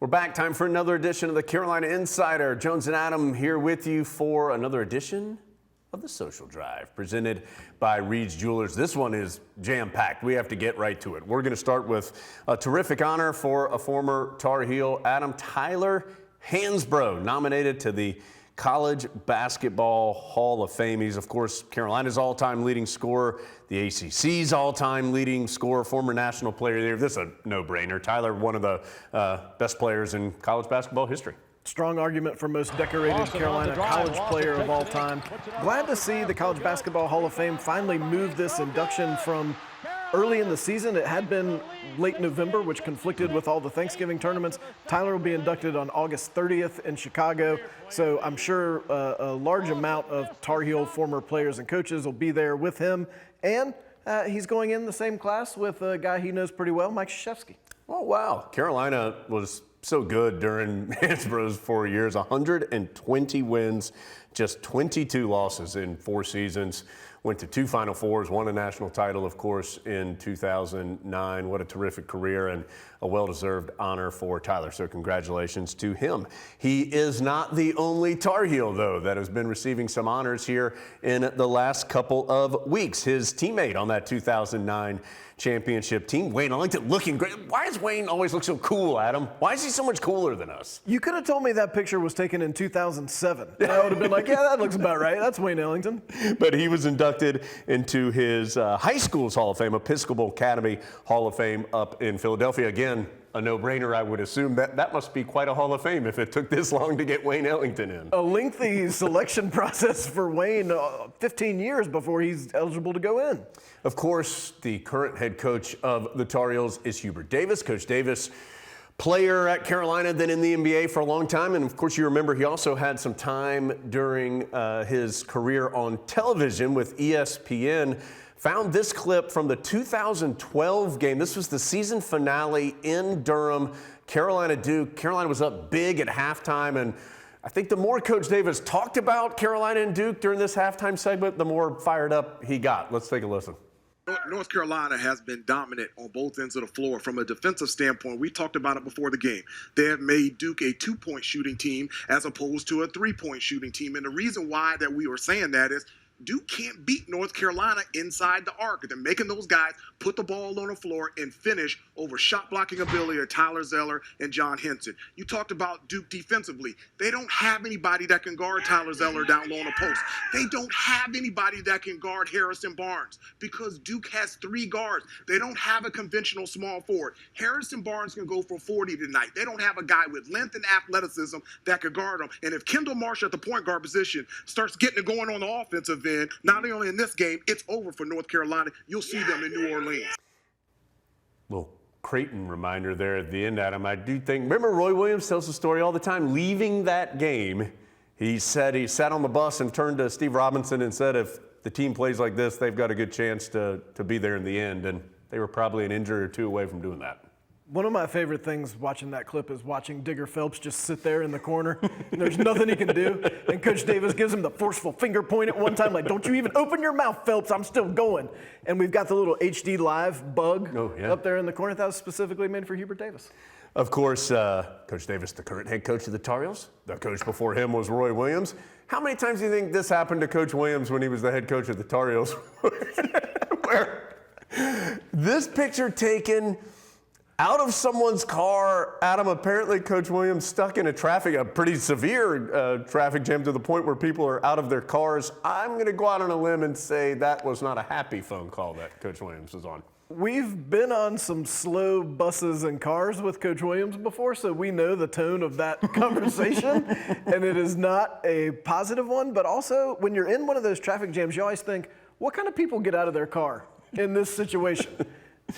We're back. Time for another edition of the Carolina Insider. Jones and Adam here with you for another edition of the Social Drive, presented by Reed's Jewelers. This one is jam-packed. We have to get right to it. We're going to start with a terrific honor for a former Tar Heel, Adam Tyler Hansbrough, nominated to the College Basketball Hall of Fame. He's, of course, Carolina's all-time leading scorer, the ACC's all-time leading scorer, former national player there. This is a no-brainer. Tyler, one of the best players in college basketball history. Strong argument for most decorated Carolina college player of all time. Glad to see the College Basketball Hall of Fame finally move this induction from early in the season. It had been late November, which conflicted with all the Thanksgiving tournaments. Tyler will be inducted on August 30th in Chicago, so I'm sure a large amount of Tar Heel former players and coaches will be there with him, and he's going in the same class with a guy he knows pretty well, Mike Krzyzewski. Oh, wow. Carolina was so good during Hansbrough's 4 years. 120 wins, just 22 losses in 4 seasons. Went to 2 Final Fours, won a national title, of course, in 2009. What a terrific career and a well-deserved honor for Tyler. So congratulations to him. He is not the only Tar Heel, though, that has been receiving some honors here in the last couple of weeks. His teammate on that 2009 championship team, Wayne Ellington, looking great. Why does Wayne always look so cool, Adam? Why is he so much cooler than us? You could have told me that picture was taken in 2007. I would have been like, yeah, that looks about right. That's Wayne Ellington. But he was inducted into his high school's Hall of Fame, Episcopal Academy Hall of Fame up in Philadelphia. Again, a no-brainer, I would assume. That must be quite a Hall of Fame if it took this long to get Wayne Ellington in. A lengthy selection process for Wayne, 15 years before he's eligible to go in. Of course, the current head coach of the Tar Heels is Hubert Davis. Coach Davis, player at Carolina, then in the NBA for a long time. And of course, you remember he also had some time during his career on television with ESPN. Found this clip from the 2012 game. This was the season finale in Durham, Carolina-Duke. Carolina was up big at halftime, and I think the more Coach Davis talked about Carolina and Duke during this halftime segment, the more fired up he got. Let's take a listen. North Carolina has been dominant on both ends of the floor. From a defensive standpoint, we talked about it before the game. They have made Duke a 2-point shooting team as opposed to a 3-point shooting team. And the reason why that we were saying that is Duke can't beat North Carolina inside the arc. They're making those guys put the ball on the floor and finish over shot blocking ability of Tyler Zeller and John Henson. You talked about Duke defensively. They don't have anybody that can guard Tyler Zeller down low on the post. They don't have anybody that can guard Harrison Barnes because Duke has 3 guards. They don't have a conventional small forward. Harrison Barnes can go for 40 tonight. They don't have a guy with length and athleticism that could guard him. And if Kendall Marsh at the point guard position starts getting it going on the offensive end, not only in this game, it's over for North Carolina. You'll see them in New Orleans. Little Creighton reminder there at the end, Adam. I do think, remember Roy Williams tells the story all the time, leaving that game, he said he sat on the bus and turned to Steve Robinson and said, if the team plays like this, they've got a good chance to be there in the end. And they were probably an injury or 2 away from doing that. One of my favorite things watching that clip is watching Digger Phelps just sit there in the corner, and there's nothing he can do. And Coach Davis gives him the forceful finger point at one time, like, don't you even open your mouth, Phelps, I'm still going. And we've got the little HD Live bug up there in the corner. That was specifically made for Hubert Davis. Of course, Coach Davis, the current head coach of the Tar Heels. The coach before him was Roy Williams. How many times do you think this happened to Coach Williams when he was the head coach of the Tar Heels? Where this picture taken out of someone's car, Adam, apparently Coach Williams stuck in a pretty severe traffic jam to the point where people are out of their cars. I'm going to go out on a limb and say that was not a happy phone call that Coach Williams was on. We've been on some slow buses and cars with Coach Williams before, so we know the tone of that conversation, and it is not a positive one. But also, when you're in one of those traffic jams, you always think, what kind of people get out of their car in this situation?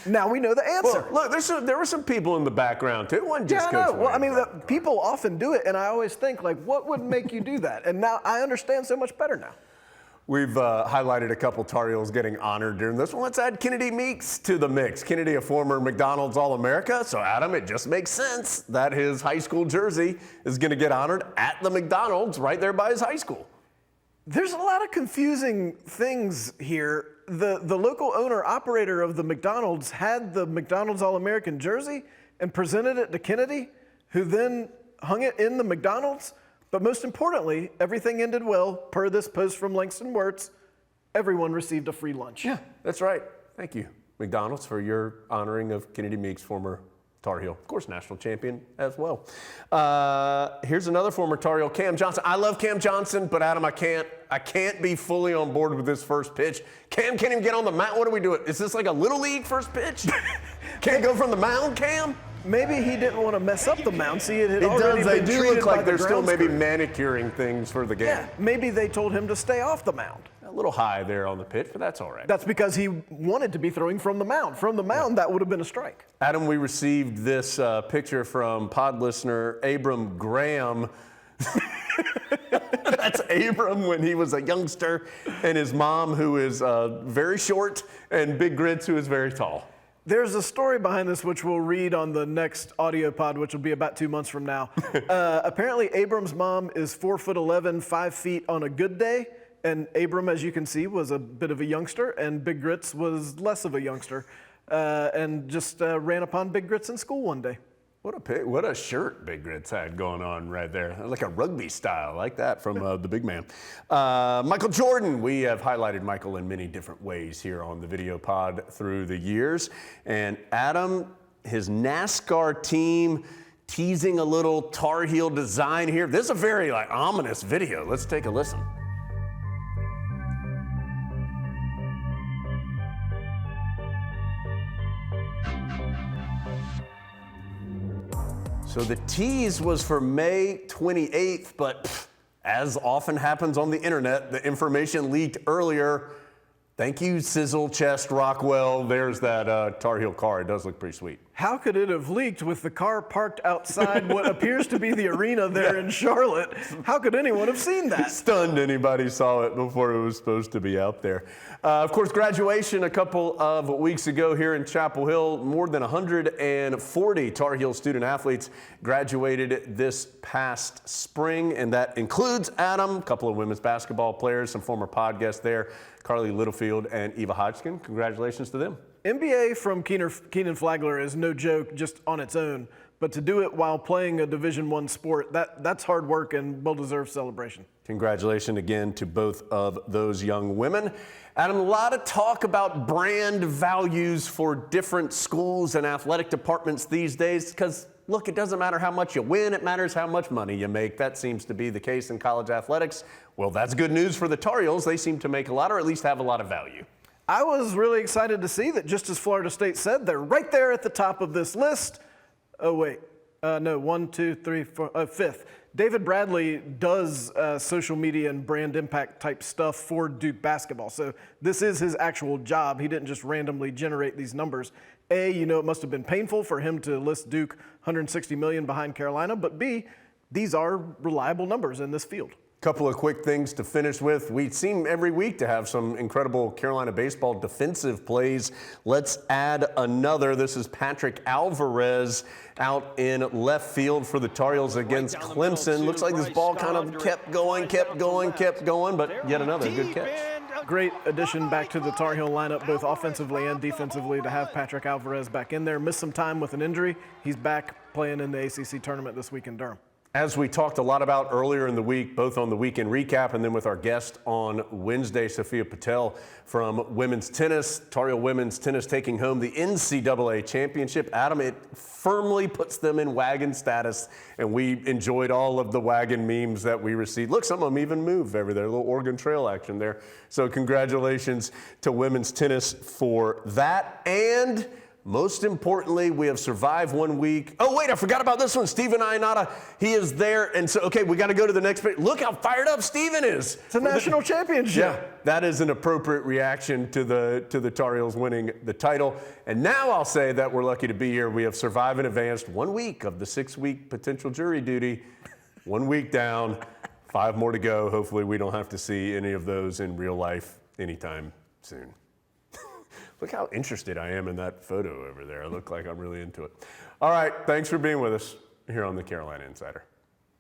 Now we know the answer. Well, look, there were some people in the background too. It wasn't just Coach Williams. Well, I mean, people often do it, and I always think, like, what would make you do that? And now I understand so much better now. We've highlighted a couple Tar Heels getting honored during this one. Let's add Kennedy Meeks to the mix. Kennedy, a former McDonald's All-America. So, Adam, it just makes sense that his high school jersey is going to get honored at the McDonald's right there by his high school. There's a lot of confusing things here. The local owner-operator of the McDonald's had the McDonald's All-American jersey and presented it to Kennedy, who then hung it in the McDonald's. But most importantly, everything ended well. Per this post from Langston Wirtz, everyone received a free lunch. Yeah, that's right. Thank you, McDonald's, for your honoring of Kennedy Meeks, former Tar Heel, of course, national champion as well. Here's another former Tar Heel, Cam Johnson. I love Cam Johnson, but Adam, I can't be fully on board with this first pitch. Cam can't even get on the mound. What are we doing? Is this like a little league first pitch? Can't go from the mound, Cam? Maybe he didn't want to mess up the mound. See, it had It already does. They been do treated look by like the they're still grounds maybe crew. manicuring things for the game. Yeah, maybe they told him to stay off the mound. A little high there on the pitch, but that's all right. That's because he wanted to be throwing from the mound. From the mound, that would have been a strike. Adam, we received this picture from pod listener Abram Graham. That's Abram when he was a youngster, and his mom, who is very short, and Big Grits, who is very tall. There's a story behind this, which we'll read on the next audio pod, which will be about 2 months from now. Apparently, Abram's mom is 4'11", 5 feet on a good day. And Abram, as you can see, was a bit of a youngster, and Big Grits was less of a youngster, and just ran upon Big Grits in school one day. What a shirt Big Grits had going on right there. Like a rugby style, like that from the big man. Michael Jordan, we have highlighted Michael in many different ways here on the video pod through the years. And Adam, his NASCAR team, teasing a little Tar Heel design here. This is a very ominous video. Let's take a listen. So the tease was for May 28th, but as often happens on the internet, the information leaked earlier. Thank you, Sizzle Chest Rockwell. There's that Tar Heel car. It does look pretty sweet. How could it have leaked with the car parked outside what appears to be the arena there in Charlotte? How could anyone have seen that? Stunned anybody saw it before it was supposed to be out there. Of course, graduation a couple of weeks ago here in Chapel Hill. More than 140 Tar Heel student athletes graduated this past spring, and that includes Adam, a couple of women's basketball players, some former pod guests there, Carly Littlefield and Eva Hodgkin. Congratulations to them. NBA from Keenan Flagler is no joke just on its own, but to do it while playing a Division I sport, that's hard work and well-deserved celebration. Congratulations again to both of those young women. Adam, a lot of talk about brand values for different schools and athletic departments these days because, look, it doesn't matter how much you win, it matters how much money you make. That seems to be the case in college athletics. Well, that's good news for the Tar Heels. They seem to make a lot, or at least have a lot of value. I was really excited to see that, just as Florida State said, they're right there at the top of this list. Oh, wait. No, 1, 2, 3, 4, fifth. David Bradley does social media and brand impact type stuff for Duke basketball. So this is his actual job. He didn't just randomly generate these numbers. A, it must have been painful for him to list Duke $160 million behind Carolina. But B, these are reliable numbers in this field. Couple of quick things to finish with. We seem every week to have some incredible Carolina baseball defensive plays. Let's add another. This is Patrick Alvarez out in left field for the Tar Heels against Clemson. Looks like this ball kind of kept going, but yet another good catch. Great addition back to the Tar Heel lineup, both offensively and defensively, to have Patrick Alvarez back in there. Missed some time with an injury. He's back playing in the ACC tournament this week in Durham. As we talked a lot about earlier in the week, both on the weekend recap and then with our guest on Wednesday, Sophia Patel from women's tennis, Tar Heel women's tennis taking home the NCAA championship. Adam, it firmly puts them in wagon status, and we enjoyed all of the wagon memes that we received. Look, some of them even move over there, a little Oregon Trail action there. So congratulations to women's tennis for that. And most importantly, we have survived 1 week. Oh, wait, I forgot about this one. Steven Ionata, he is there. And so, okay, we got to go to the next page. Look how fired up Steven is. It's a national championship. Yeah, that is an appropriate reaction to the Tar Heels winning the title. And now I'll say that we're lucky to be here. We have survived and advanced 1 week of the 6-week potential jury duty. 1 week down, 5 more to go. Hopefully we don't have to see any of those in real life anytime soon. Look how interested I am in that photo over there. I look like I'm really into it. All right, thanks for being with us here on the Carolina Insider.